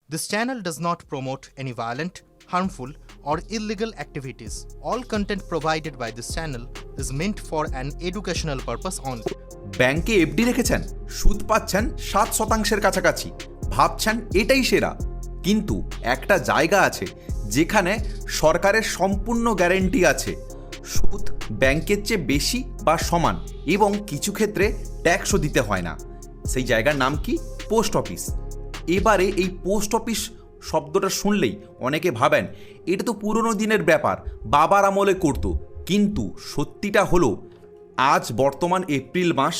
This channel does not promote any violent, harmful, or illegal activities. All content provided by this channel is meant for an educational purpose only. ব্যাংকে FD রেখেছেন, সুদ পাচ্ছেন 7% কাছাকাছি, ভাবছেন এটাই সেরা। কিন্তু একটা জায়গা আছে যেখানে সরকারের সম্পূর্ণ গ্যারেন্টি আছে, সুদ ব্যাংকের চেয়ে বেশি বা সমান এবং কিছু ক্ষেত্রে ট্যাক্সও দিতে হয় না। সেই জায়গার নাম কি? Post office. এবারে এই পোস্ট অফিস শব্দটা শুনলেই অনেকে ভাবেন এটা তো পুরনো দিনের ব্যাপার, বাবার আমলে করতো। কিন্তু সত্যিটা হলো আজ বর্তমান এপ্রিল মাস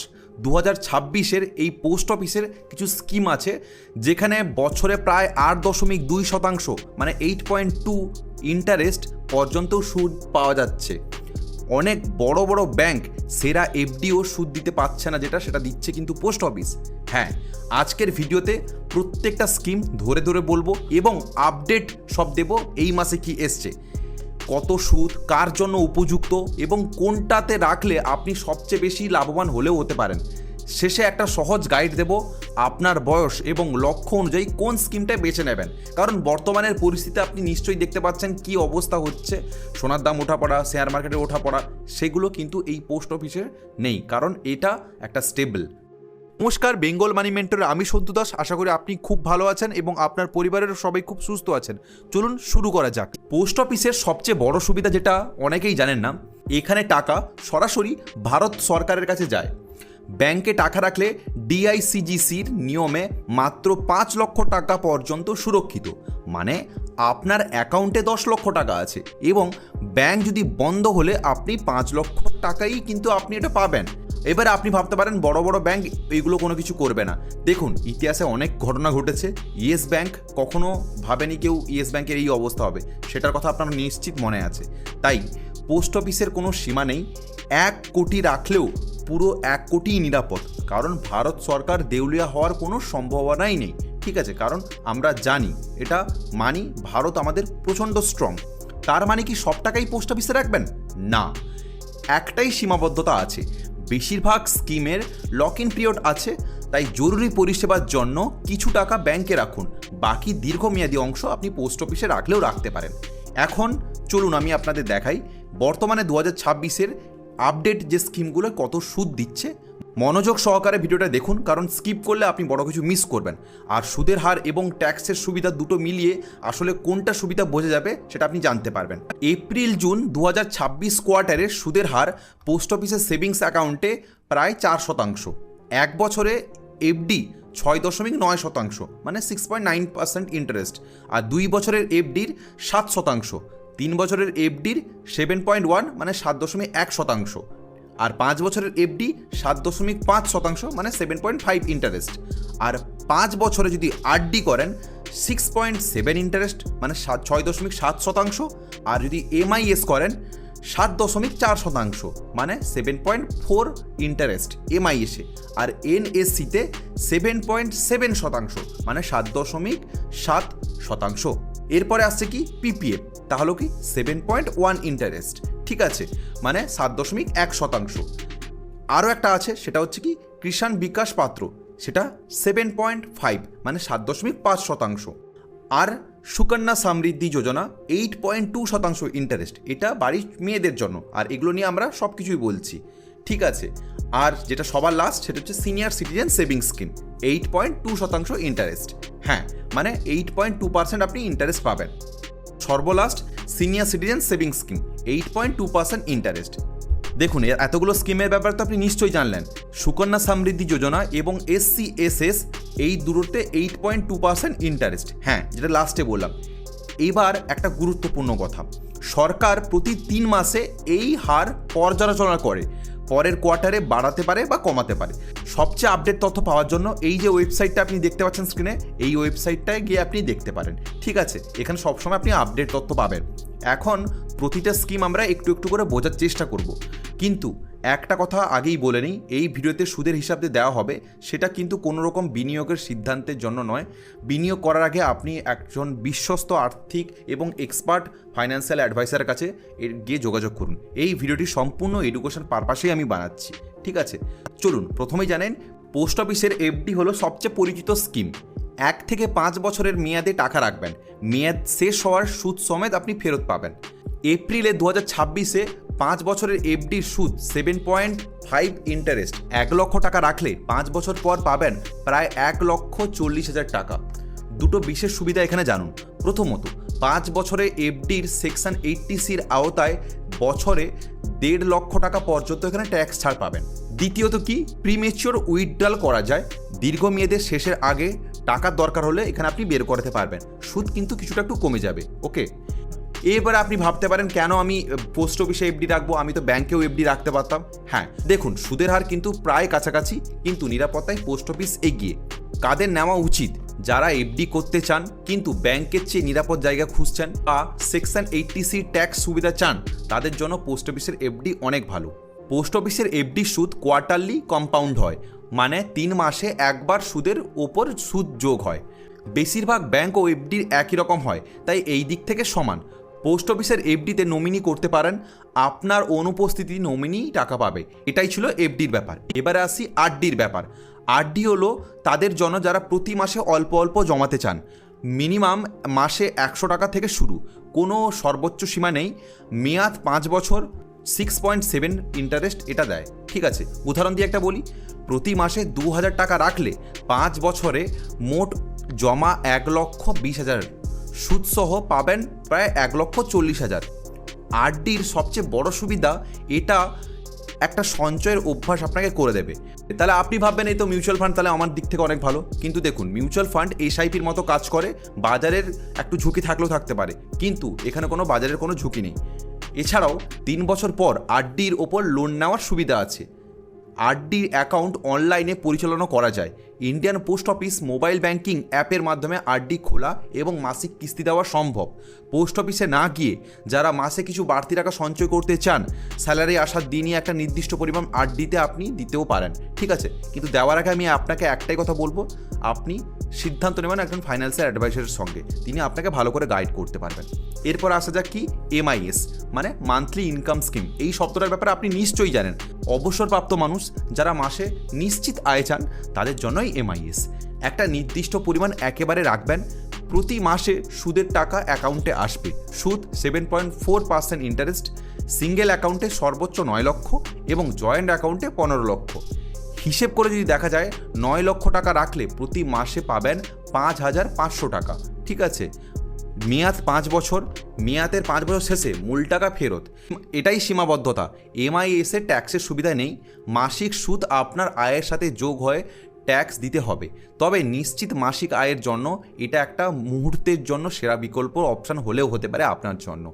2026-এর এই পোস্ট অফিসের কিছু স্কিম আছে যেখানে বছরে প্রায় 8.2% মানে 8.2 ইন্টারেস্ট পর্যন্ত সুদ পাওয়া যাচ্ছে। অনেক বড় বড় ব্যাংক সেরা এফডিও সুদ দিতে পারছে না, সেটা দিচ্ছে কিন্তু পোস্ট অফিস। হ্যাঁ, আজকের ভিডিওতে প্রত্যেকটা স্কিম ধরে ধরে বলবো এবং আপডেট সব দেব। এই মাসে কি এসছে, কত সুদ কার জন্য উপযুক্ত এবং কোনটাতে রাখলে আপনি সবচেয়ে বেশি লাভবান হলেও হতে পারেন। শেষে একটা সহজ গাইড দেব, আপনার বয়স এবং লক্ষ্য অনুযায়ী কোন স্কিমটা বেছে নেবেন। কারণ বর্তমানের পরিস্থিতি আপনি নিশ্চয়ই দেখতে পাচ্ছেন কি অবস্থা হচ্ছে, সোনার দাম ওঠা পড়া, শেয়ার মার্কেটে ওঠা পড়া, সেগুলো কিন্তু এই পোস্ট অফিসে নেই, কারণ এটা একটা স্টেবল। নমস্কার, বেঙ্গল মানি মেন্টরে আমি সন্তু দাস। আশা করি আপনি খুব ভালো আছেন এবং আপনার পরিবারের সবাই খুব সুস্থ আছেন। চলুন শুরু করা যাক। পোস্ট অফিসের সবচেয়ে বড় সুবিধা যেটা অনেকেই জানেন না, এখানে টাকা সরাসরি ভারত সরকারের কাছে যায়। ব্যাংকে টাকা রাখলে ডিআইসিজিসির নিয়মে মাত্র 5 লক্ষ টাকা পর্যন্ত সুরক্ষিত, মানে আপনার অ্যাকাউন্টে 10 লক্ষ টাকা আছে এবং ব্যাংক যদি বন্ধ হলে আপনি 5 লক্ষ টাকাই কিন্তু আপনি এটা পাবেন। এবারে আপনি ভাবতে পারেন বড় বড় ব্যাংক এগুলো কোনো কিছু করবে না। দেখুন, ইতিহাসে অনেক ঘটনা ঘটেছে। ইয়েস ব্যাংক কখনো ভাবেনি কেউ ইয়েস ব্যাংকের এই অবস্থা হবে, সেটার কথা আপনার নিশ্চিত মনে আছে। তাই পোস্ট অফিসের কোনো সীমা নেই, 1 কোটি রাখলেও পুরো 1 কোটিই নিরাপদ, কারণ ভারত সরকার দেউলিয়া হওয়ার কোনো সম্ভাবনাই নেই। ঠিক আছে, কারণ আমরা জানি এটা মানি ভারত আমাদের প্রচণ্ড স্ট্রং। তার মানে কি সব টাকাই পোস্ট অফিসে রাখবেন? না, একটাই সীমাবদ্ধতা আছে। বেশিরভাগ স্কিমের লক ইন পিরিয়ড আছে, তাই জরুরি পরিষেবার জন্য কিছু টাকা ব্যাংকে রাখুন, বাকি দীর্ঘমেয়াদী অংশ আপনি পোস্ট অফিসে রাখলেও রাখতে পারেন। এখন চলুন আমি আপনাদের দেখাই বর্তমানে 2026-এর আপডেট যে স্কিমগুলো কত সুদ দিচ্ছে। মনোযোগ সহকারে ভিডিওটা দেখুন, কারণ স্কিপ করলে আপনি বড় কিছু মিস করবেন। আর সুদের হার এবং ট্যাক্সের সুবিধা দুটো মিলিয়ে আসলে কোনটা সুবিধা বোঝা যাবে সেটা আপনি জানতে পারবেন। এপ্রিল জুন 2026 কোয়ার্টারের সুদের হার পোস্ট অফিসের সেভিংস অ্যাকাউন্টে প্রায় 4%, 1 বছরে এফডি 6.9% মানে 6.9% ইন্টারেস্ট, আর 2 বছরের এফডির 7%, 3 বছরের এফডির 7.1 মানে 7.1%, আর 5 বছরের এফডি 7.5% মানে 7.5 ইন্টারেস্ট, আর 5 বছরে যদি আরডি করেন 6.7 ইন্টারেস্ট মানে 6.7%, আর যদি এমআইএস করেন 7.4% মানে 7.4 ইন্টারেস্ট এমআইএসে, আর এনএসসিতে 7.7% মানে 7.7%। এরপরে আসছে কি পিপিএফ, তাহলে কি 7.1 ইন্টারেস্ট, ঠিক আছে, মানে 7.1%। আরও একটা আছে, সেটা হচ্ছে কি কিষাণ বিকাশ পাত্র, সেটা 7.5 মানে 7.5%, আর সুকন্যা সমৃদ্ধি যোজনা 8.2% ইন্টারেস্ট, এটা বাড়ির মেয়েদের জন্য। আর এগুলো নিয়ে আমরা সব কিছুই বলছি, ঠিক আছে। আর যেটা সবার লাস্ট সেটা হচ্ছে senior citizen savings scheme, 8.2% interest. হ্যাঁ, মানে 8.2% আপনি ইন্টারেস্ট পাবেন। সর্বলাস্ট senior citizen savings scheme, 8.2% interest. দেখুন, এতগুলো স্কিমের ব্যাপারে তো আপনি নিশ্চয়ই জানলেন। সুকন্যা সমৃদ্ধি যোজনা এবং এসসিএসএস এই দুটোতে 8.2% ইন্টারেস্ট, হ্যাঁ, যেটা লাস্টে বললাম। এবার একটা গুরুত্বপূর্ণ কথা, সরকার প্রতি 3 মাসে এই হার পর্যালোচনা করে, পরের কোয়ার্টারে বাড়াতে পারে বা কমাতে পারে। সবচেয়ে আপডেট তথ্য পাওয়ার জন্য এই যে ওয়েবসাইটটা আপনি দেখতে পাচ্ছেন স্ক্রিনে, এই ওয়েবসাইটটায় গিয়ে আপনি দেখতে পারেন, ঠিক আছে। এখানে সবসময় আপনি আপডেট তথ্য পাবেন। এখন প্রতিটা স্কিম আমরা একটু একটু করে বোঝার চেষ্টা করব, কিন্তু একটা কথা আগেই বলে নিই, এই ভিডিওতে সুদের হিসাব দেওয়া হবে, সেটা কিন্তু কোনো রকম বিনিয়োগের সিদ্ধান্তের জন্য নয়। বিনিয়োগ করার আগে আপনি একজন বিশ্বস্ত আর্থিক এবং এক্সপার্ট ফাইন্যান্সিয়াল অ্যাডভাইসারের কাছে গিয়ে যোগাযোগ করুন। এই ভিডিওটি সম্পূর্ণ এডুকেশন পারপাসেই আমি বানাচ্ছি, ঠিক আছে। চলুন প্রথমেই জানেন পোস্ট অফিসের এফডি হলো সবচেয়ে পরিচিত স্কিম। 1 থেকে 5 বছরের মেয়াদে টাকা রাখবেন, মেয়াদ শেষ হওয়ার সুদ সমেত আপনি ফেরত পাবেন। এপ্রিলে 2026-এ 5 বছরের এফডির সুদ 7.5 ইন্টারেস্ট। 1 লক্ষ টাকা রাখলে 5 বছর পর পাবেন প্রায় 1,40,000 টাকা। দুটো বিশেষ সুবিধা এখানে জানুন। প্রথমত, 5 বছরে এফডির সেকশন 80C-র আওতায় বছরে 1.5 লক্ষ টাকা পর্যন্ত এখানে ট্যাক্স ছাড় পাবেন। দ্বিতীয়ত কি, প্রিমেচিওর উইথড্রল করা যায়। দীর্ঘমেয়াদের শেষের আগে টাকার দরকার হলে এখানে আপনি বের করতে পারবেন, সুদ কিন্তু কিছুটা একটু কমে যাবে। ওকে, এবারে আপনি ভাবতে পারেন কেন আমি পোস্ট অফিসে এফডি রাখবো, আমি তো ব্যাংকেও এফডি রাখতে পারতাম। হ্যাঁ, দেখুন সুদের হার কিন্তু প্রায় কাছাকাছি, কিন্তু নিরাপত্তায় পোস্ট অফিস এগিয়ে। কাদের নেওয়া উচিত? যারা এফডি করতে চান কিন্তু ব্যাংকের চেয়ে নিরাপদ জায়গা খুঁজছেন বা সেকশন 80C ট্যাক্স সুবিধা চান, তাদের জন্য পোস্ট অফিসের এফডি অনেক ভালো। পোস্ট অফিসের এফডি সুদ কোয়ার্টারলি কম্পাউন্ড হয়, মানে 3 মাসে একবার সুদের ওপর সুদ যোগ হয়। বেশিরভাগ ব্যাংক ও এফডির একই রকম হয়, তাই এই দিক থেকে সমান। পোস্ট অফিসের এফডিতে নমিনি করতে পারেন, আপনার অনুপস্থিতি নমিনি টাকা পাবে। এটাই ছিল এফডির ব্যাপার। এবারে আসি আরডির ব্যাপার। আরডি হলো তাদের জন্য যারা প্রতি মাসে অল্প অল্প জমাতে চান। মিনিমাম মাসে 100 টাকা থেকে শুরু, কোনো সর্বোচ্চ সীমা নেই। মেয়াদ 5 বছর, 6.7 ইন্টারেস্ট এটা দেয়। ঠিক আছে, উদাহরণ দিয়ে একটা বলি, প্রতি মাসে 2000 টাকা রাখলে 5 বছরে মোট জমা 1,20,000, সুদসহ পাবেন প্রায় 1,40,000। আরডির সবচেয়ে বড় সুবিধা এটা একটা সঞ্চয়ের অভ্যাস আপনাকে করে দেবে। তাহলে আপনি ভাববেন এই তো মিউচুয়াল ফান্ড, তাহলে আমার দিক থেকে অনেক ভালো। কিন্তু দেখুন, মিউচুয়াল ফান্ড এসআইপির মতো কাজ করে, বাজারের একটু ঝুঁকি থাকলেও থাকতে পারে, কিন্তু এখানে কোনো বাজারের কোনো ঝুঁকি নেই। এছাড়াও 3 বছর পর আরডির ওপর লোন নেওয়ার সুবিধা আছে। আরডি অ্যাকাউন্ট অনলাইনে পরিচালনা করা যায়। Indian post office mobile banking অ্যাপের মাধ্যমে আরডি খোলা এবং মাসিক কিস্তি দেওয়া সম্ভব। পোস্ট অফিসে না গিয়ে যারা মাসে কিছু বাড়তি টাকা সঞ্চয় করতে চান, স্যালারি আসার দিনই একটা নির্দিষ্ট পরিমাণ আরডিতে আপনি দিতেও পারেন। ঠিক আছে, কিন্তু দেওয়ার আগে আমি আপনাকে একটাই কথা বলবো, আপনি সিদ্ধান্ত নেবেন একজন ফাইন্যান্সিয়াল অ্যাডভাইসারের সঙ্গে, তিনি আপনাকে ভালো করে গাইড করতে পারবেন। এরপর আসা যাক কি, এমআইএস মানে মান্থলি ইনকাম স্কিম। এই শব্দটার ব্যাপারে আপনি নিশ্চয়ই জানেন। অবসরপ্রাপ্ত মানুষ যারা মাসে নিশ্চিত আয় চান, তাদের জন্যই এমআইএস। একটা নির্দিষ্ট পরিমাণ একেবারে রাখবেন, প্রতি মাসে সুদের টাকা অ্যাকাউন্টে আসবে। সুদ 7.4% ইন্টারেস্ট। সিঙ্গেল অ্যাকাউন্টে সর্বোচ্চ 9 লক্ষ এবং জয়েন্ট অ্যাকাউন্টে 15 লক্ষ। হিসেব করে যদি দেখা যায়, 9 লক্ষ টাকা রাখলে প্রতি মাসে পাবেন 5,500 টাকা। ঠিক আছে, মেয়াদ 5 বছর, মেয়াদের 5 বছর শেষে মূল টাকা ফেরত। এটাই সীমাবদ্ধতা। এমআইএসের ট্যাক্সের সুবিধা নেই। মাসিক সুদ আপনার আয়ের সাথে যোগ হয়ে ট্যাক্স দিতে হবে। তবে নিশ্চিত মাসিক আয়ের জন্য এটা একটা মুহূর্তের জন্য সেরা বিকল্প অপশান হলেও হতে পারে আপনার জন্য।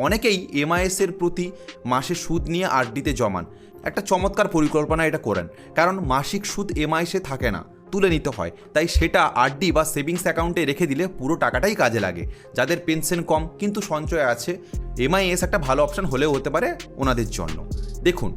অনেকেই এমআইএসের প্রতি মাসে সুদ নিয়ে আরডিতে জমান। একটা চমৎকার পরিকল্পনা এটা করেন, কারণ মাসিক সুদ এমআইএসে থাকে না, তুলে নিতে হয়। তাই সেটা আরডি বা সেভিংস অ্যাকাউন্টে রেখে দিলে পুরো টাকাটাই কাজে লাগে। যাদের পেনশন কম কিন্তু সঞ্চয় আছে, এমআইএস একটা ভালো অপশান হলেও হতে পারে ওনাদের জন্য। দেখুন,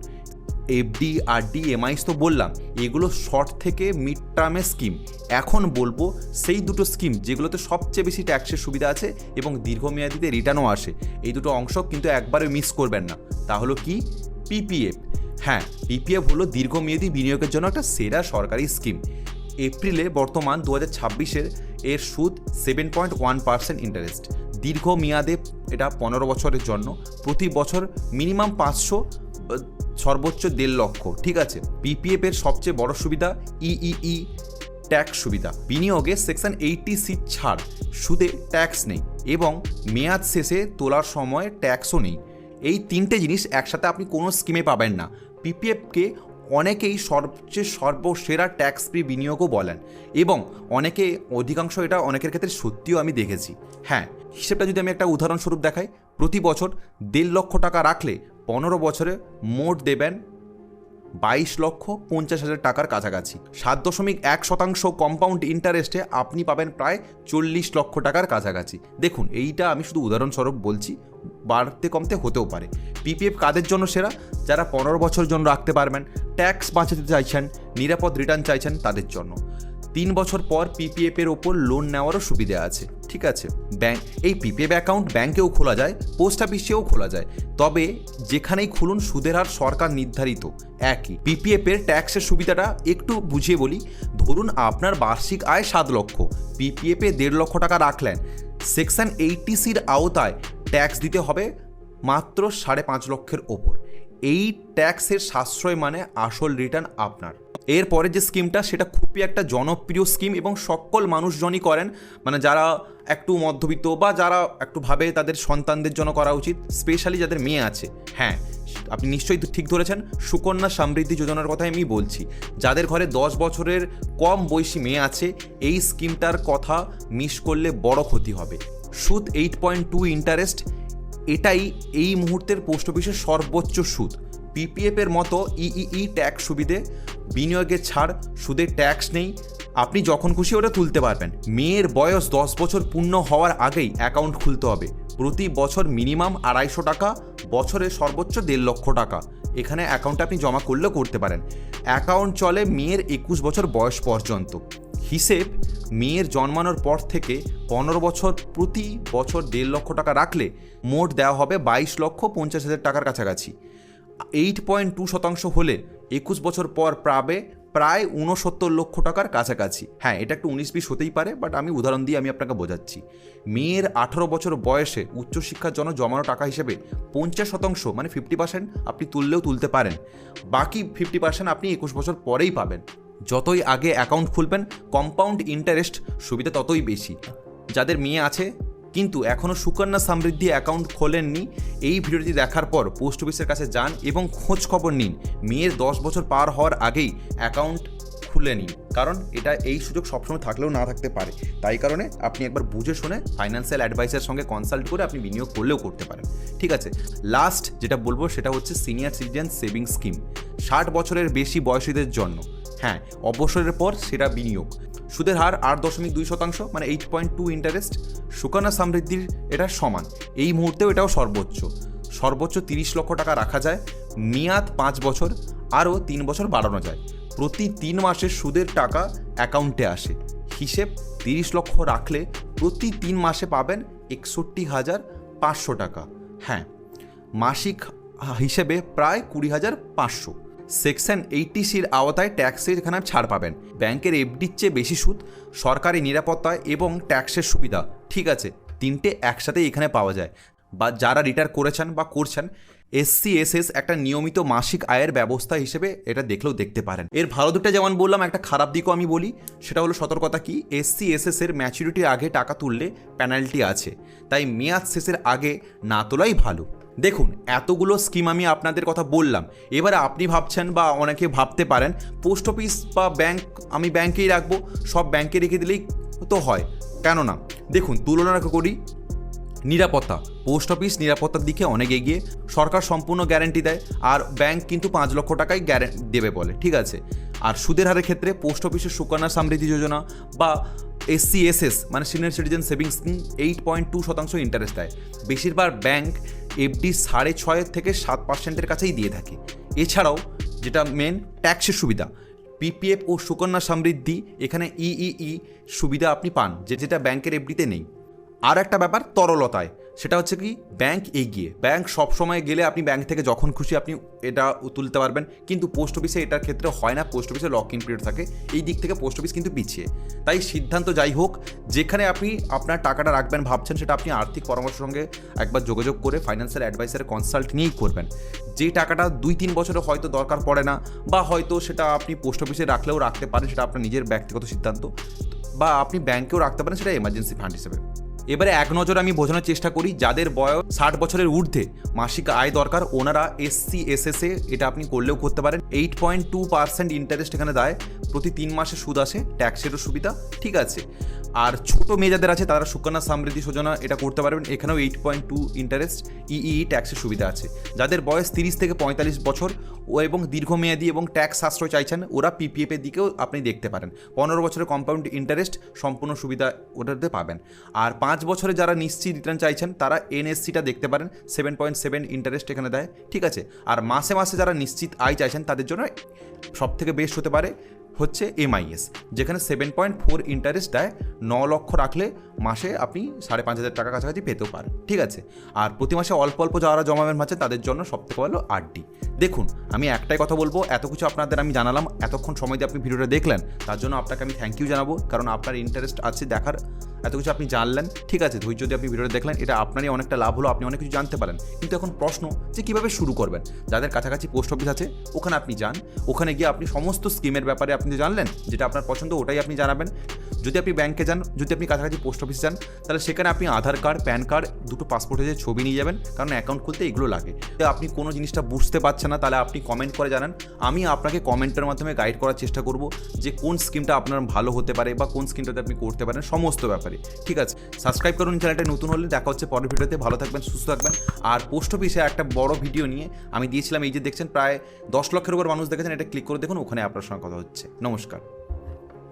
এফডি, আরডি, এমআইএস তো বললাম, এগুলো শর্ট থেকে মিড টার্মের স্কিম। এখন বলবো সেই দুটো স্কিম যেগুলোতে সবচেয়ে বেশি ট্যাক্সের সুবিধা আছে এবং দীর্ঘমেয়াদীতে রিটার্নও আসে। এই দুটো অংশ কিন্তু একবারে মিস করবেন না। তা হলো কি, পিপিএফ। হ্যাঁ, পিপিএফ হলো দীর্ঘমেয়াদী বিনিয়োগের জন্য একটা সেরা সরকারি স্কিম। এপ্রিলে বর্তমান 2026-এর এর সুদ 7.1% ইন্টারেস্ট। দীর্ঘমেয়াদে এটা 15 বছরের জন্য, প্রতি বছর মিনিমাম 500, সর্বোচ্চ 1.5 লক্ষ। ঠিক আছে, পিপিএফ এর সবচেয়ে বড় সুবিধা ইই ট্যাক্স সুবিধা। বিনিয়োগে সেকশন 80C ছাড়, সুদে ট্যাক্স নেই এবং মেয়াদ শেষে তোলার সময় ট্যাক্সও নেই। এই 3টে জিনিস একসাথে আপনি কোনো স্কিমে পাবেন না। পিপিএফকে অনেকেই সবচেয়ে সর্বসেরা ট্যাক্স ফ্রি বিনিয়োগও বলেন এবং অধিকাংশ এটা অনেকের ক্ষেত্রে সত্যিও আমি দেখেছি। হ্যাঁ, হিসেবটা যদি আমি একটা উদাহরণস্বরূপ দেখাই, প্রতি বছর 1.5 লক্ষ টাকা রাখলে 15 বছরে মোট দেবেন 22,50,000 টাকার কাছাকাছি। 7.1% কম্পাউন্ড ইন্টারেস্টে আপনি পাবেন প্রায় 40 লক্ষ টাকার কাছাকাছি। দেখুন, এইটা আমি শুধু উদাহরণস্বরূপ বলছি, বাড়তে কমতে হতেও পারে। পিপিএফ কাদের জন্য সেরা? যারা 15 বছর জন্য রাখতে পারবেন, ট্যাক্স বাঁচাতে চাইছেন, নিরাপদ রিটার্ন চাইছেন, তাদের জন্য। 3 বছর পর পিপিএফ এর ওপর লোন নেওয়ারও সুবিধা আছে। ঠিক আছে, এই পিপিএফ অ্যাকাউন্ট ব্যাংকেও খোলা যায়, পোস্ট অফিসেও খোলা যায়। তবে যেখানেই খুলুন, সুদের হার সরকার নির্ধারিত একই। পিপিএফ এর ট্যাক্সের সুবিধাটা একটু বুঝিয়ে বলি। ধরুন আপনার বার্ষিক আয় 7 লক্ষ, পিপিএফে 1.5 লক্ষ টাকা রাখলেন, সেকশন 80সির আওতায় ট্যাক্স দিতে হবে মাত্র 5.5 লক্ষের ওপর। এই ট্যাক্সের সাশ্রয় মানে আসল রিটার্ন আপনার। এরপরে যে স্কিমটা সেটা খুবই একটা জনপ্রিয় স্কিম এবং সকল মানুষজনই করেন, মানে যারা একটু মধ্যবিত্ত বা যারা একটু ভাবে তাদের সন্তানদের জন্য করা উচিত, স্পেশালি যাদের মেয়ে আছে। হ্যাঁ, আপনি নিশ্চয়ই ঠিক ধরেছেন, সুকন্যা সমৃদ্ধি যোজনার কথাই আমি বলছি। যাদের ঘরে 10 বছরের কম বয়সী মেয়ে আছে, এই স্কিমটার কথা মিস করলে বড় ক্ষতি হবে। সুদ 8.2 ইন্টারেস্ট, এটাই এই মুহূর্তের পোস্ট অফিসের সর্বোচ্চ সুদ। পিপিএফ এর মতো ইই ট্যাক্স সুবিধে, বিনিয়োগের ছাড়, সুদের ট্যাক্স নেই, আপনি যখন খুশি ওটা তুলতে পারবেন। মেয়ের বয়স 10 বছর পূর্ণ হওয়ার আগেই অ্যাকাউন্ট খুলতে হবে। প্রতি বছর মিনিমাম 250 টাকা, বছরে সর্বোচ্চ 1.5 লক্ষ টাকা এখানে অ্যাকাউন্টে আপনি জমা করলেও করতে পারেন। অ্যাকাউন্ট চলে মেয়ের 21 বছর বয়স পর্যন্ত। হিসেব, মেয়ের জন্মানোর পর থেকে 15 বছর প্রতি বছর 1.5 লক্ষ টাকা রাখলে মোট দেওয়া হবে 22,50,000 টাকার কাছাকাছি। 8.2% হলে 21 বছর পর পাবে প্রায় 69 লক্ষ টাকার কাছাকাছি। হ্যাঁ, এটা একটু 19-20 হতেই পারে, বাট আমি উদাহরণ দিয়ে আমি আপনাকে বোঝাচ্ছি। মেয়ের 18 বছর বয়সে উচ্চশিক্ষার জন্য জমানো টাকা হিসেবে 50% মানে 50% আপনি তুললেও তুলতে পারেন। বাকি 50% আপনি 21 বছর পরেই পাবেন। যতই আগে অ্যাকাউন্ট খুলবেন, কম্পাউন্ড ইন্টারেস্ট সুবিধা ততই বেশি। যাদের মেয়ে আছে কিন্তু এখনও সুকন্যা সমৃদ্ধি অ্যাকাউন্ট খোলেননি, এই ভিডিওটি দেখার পর পোস্ট অফিসের কাছে যান এবং খোঁজ খবর নিন। মেয়ের 10 বছর পার হওয়ার আগেই অ্যাকাউন্ট খুলে নিন, কারণ এটা এই সুযোগ সবসময় থাকলেও না থাকতে পারে। তাই কারণে আপনি একবার বুঝে শুনে ফাইন্যান্সিয়াল অ্যাডভাইসারের সঙ্গে কনসাল্ট করে আপনি বিনিয়োগ করলেও করতে পারেন। ঠিক আছে, লাস্ট যেটা বলবো সেটা হচ্ছে সিনিয়র সিটিজেন সেভিংস স্কিম, 60 বছরের বেশি বয়সীদের জন্য। হ্যাঁ, অবসরের পর সেটা বিনিয়োগ। সুদের হার 8.2%, মানে 8.2 ইন্টারেস্ট। সুকন্যা সমৃদ্ধির এটা সমান, এই মুহূর্তেও এটাও সর্বোচ্চ 30 লক্ষ টাকা রাখা যায়। মেয়াদ 5 বছর, আরও 3 বছর বাড়ানো যায়। প্রতি 3 মাসের সুদের টাকা অ্যাকাউন্টে আসে। হিসেব, 30 লক্ষ রাখলে প্রতি 3 মাসে পাবেন 61,500 টাকা। হ্যাঁ, মাসিক হিসেবে প্রায় 20,500। সেকশন 80সির আওতায় ট্যাক্সের এখানে ছাড় পাবেন। ব্যাংকের এফডির চেয়ে বেশি সুদ, সরকারি নিরাপত্তা এবং ট্যাক্সের সুবিধা, ঠিক আছে, তিনটে একসাথেই এখানে পাওয়া যায়। বা যারা রিটায়ার করেছেন বা করছেন, SCSS একটা নিয়মিত মাসিক আয়ের ব্যবস্থা হিসেবে এটা দেখলেও দেখতে পারেন। এর ভালো দিকটা যেমন বললাম, একটা খারাপ দিকও আমি বলি, সেটা হলো সতর্কতা কি, SCSS এর ম্যাচুরিটির আগে টাকা তুললে পেনাল্টি আছে, তাই মেয়াদ শেষের আগে না তোলাই ভালো। দেখুন, এতগুলো স্কিম আমি আপনাদের কথা বললাম। এবারে আপনি ভাবছেন বা অনেকে ভাবতে পারেন পোস্ট অফিস বা ব্যাংক আমি ব্যাংকেই রাখবো, সব ব্যাংকে রেখে দিলেই তো হয়, কেন না? দেখুন, তুলনা করি নিরাপত্তা, পোস্ট অফিস নিরাপত্তার দিকে অনেক এগিয়ে, সরকার সম্পূর্ণ গ্যারেন্টি দেয়, আর ব্যাংক কিন্তু 5 লক্ষ টাকাই গ্যারেন্টি দেবে বলে, ঠিক আছে। আর সুদের হারের ক্ষেত্রে পোস্ট অফিসের সুকন্যা সমৃদ্ধি যোজনা বা SCSS মানে senior citizen savings scheme 8.2% interest দেয়। বেশিরভাগ ব্যাংক এফডি 6.5 থেকে 7% কাছেই দিয়ে থাকে। এছাড়াও যেটা মেন, ট্যাক্সের সুবিধা, পিপিএফ ও সুকন্যা সমৃদ্ধি এখানে ইই সুবিধা আপনি পান, যেটা ব্যাংকের এফডিতে নেই। আর একটা ব্যাপার তরলতায়, সেটা হচ্ছে কি ব্যাংক এগিয়ে, ব্যাংক সবসময় গেলে আপনি ব্যাংক থেকে যখন খুশি আপনি এটা তুলতে পারবেন, কিন্তু পোস্ট অফিসে এটার ক্ষেত্রে হয় না, পোস্ট অফিসে লক ইন পিরিয়ড থাকে, এই দিক থেকে পোস্ট অফিস কিন্তু পিছিয়ে। তাই সিদ্ধান্ত যাই হোক, যেখানে আপনি আপনার টাকাটা রাখবেন ভাবছেন, সেটা আপনি আর্থিক পরামর্শের সঙ্গে একবার যোগাযোগ করে ফাইন্যান্সিয়াল অ্যাডভাইসারের কনসাল্ট নিয়েই করবেন। যে টাকাটা 2-3 বছরে হয়তো দরকার পড়ে না, বা হয়তো সেটা আপনি পোস্ট অফিসে রাখলেও রাখতে পারেন, সেটা আপনার নিজের ব্যক্তিগত সিদ্ধান্ত, বা আপনি ব্যাংকেও রাখতে পারেন, সেটা এমার্জেন্সি ফান্ড হিসেবে। এবারে এক নজরে আমি বোঝানোর চেষ্টা করি, যাদের বয়স 60 বছরের ঊর্ধ্বে মাসিক আয় দরকার, ওনারা SCSS এ এটা আপনি করলেও করতে পারেন। 8.2% ইন্টারেস্ট এখানে দেয়, প্রতি 3 মাসে সুদ আসে, ট্যাক্সেরও সুবিধা, ঠিক আছে। আর ছোট মেয়ে যাদের আছে তারা সুকন্যা সমৃদ্ধি যোজনা এটা করতে পারবেন, এখানেও 8.2 ইন্টারেস্ট, ইই ট্যাক্সের সুবিধা আছে। যাদের বয়স 30 থেকে 45 বছর এবং দীর্ঘমেয়াদী এবং ট্যাক্স সাশ্রয় চাইছেন, ওরা পিপিএফ এর দিকেও আপনি দেখতে পারেন। 15 বছরের কম্পাউন্ড ইন্টারেস্ট সম্পূর্ণ সুবিধা ওটাতে পাবেন। আর 5 বছরে যারা নিশ্চিত রিটার্ন চাইছেন তারা NSCটা দেখতে পারেন, 7.7 ইন্টারেস্ট এখানে দেয়, ঠিক আছে। আর মাসে মাসে যারা নিশ্চিত আয় চাইছেন তাদের জন্য সবথেকে বেস্ট হতে পারে হচ্ছে MIS, যেখানে 7.4 ইন্টারেস্ট দেয়। 9 লক্ষ রাখলে মাসে আপনি 5,500 টাকা কাছাকাছি পেতেও পারেন, ঠিক আছে। আর প্রতি মাসে অল্প অল্প যারা জমাবেন ভাবছেন তাদের জন্য সবথেকে ভালো RD। দেখুন, আমি একটাই কথা বলবো, এত কিছু আপনাদের আমি জানালাম, এতক্ষণ সময় দিয়ে আপনি ভিডিওটা দেখলেন, তার জন্য আপনাকে আমি থ্যাংক ইউ জানাবো, কারণ আপনার ইন্টারেস্ট আছে দেখার, এত কিছু আপনি জানলেন, ঠিক আছে, ধৈর্য দিয়ে আপনি ভিডিওটা দেখলেন, এটা আপনারই অনেকটা লাভ হলো, আপনি অনেক কিছু জানতে পারেন। কিন্তু এখন প্রশ্ন যে কীভাবে শুরু করবেন। যাদের কাছাকাছি পোস্ট অফিস আছে ওখানে আপনি যান, ওখানে গিয়ে আপনি সমস্ত স্কিমের ব্যাপারে আপনি জানলেন, যেটা আপনার পছন্দ ওটাই আপনি জানাবেন। যদি আপনি ব্যাংকে যান, যদি আপনি কাছাকাছি পোস্ট অফিসে যান, তাহলে সেখানে আপনি আধার কার্ড, প্যান কার্ড, দুটো পাসপোর্টের যে ছবি নিয়ে যাবেন, কারণ অ্যাকাউন্ট খুলতে এগুলো লাগে। তো আপনি কোনো জিনিসটা বুঝতে পারছেন না, তাহলে আপনি কমেন্ট করে জানান, আমি আপনাকে কমেন্টের মাধ্যমে গাইড করার চেষ্টা করব যে কোন স্কিমটা আপনার ভালো হতে পারে বা কোন স্কিমটাতে আপনি করতে পারেন, সমস্ত ব্যাপারে। ঠিক আছে, সাবস্ক্রাইব করুন চ্যানেলটা নতুন হলে। দেখা হচ্ছে পরের ভিডিওতে, ভালো থাকবেন, সুস্থ থাকবেন। আর পোস্ট অফিসে একটা বড় ভিডিও নিয়ে আমি দিয়েছিলাম, এই যে দেখছেন প্রায় 10 লক্ষের উপর মানুষ দেখেছেন, এটা ক্লিক করে দেখুন, ওখানে আপনার সঙ্গে কথা হচ্ছে। নমস্কার।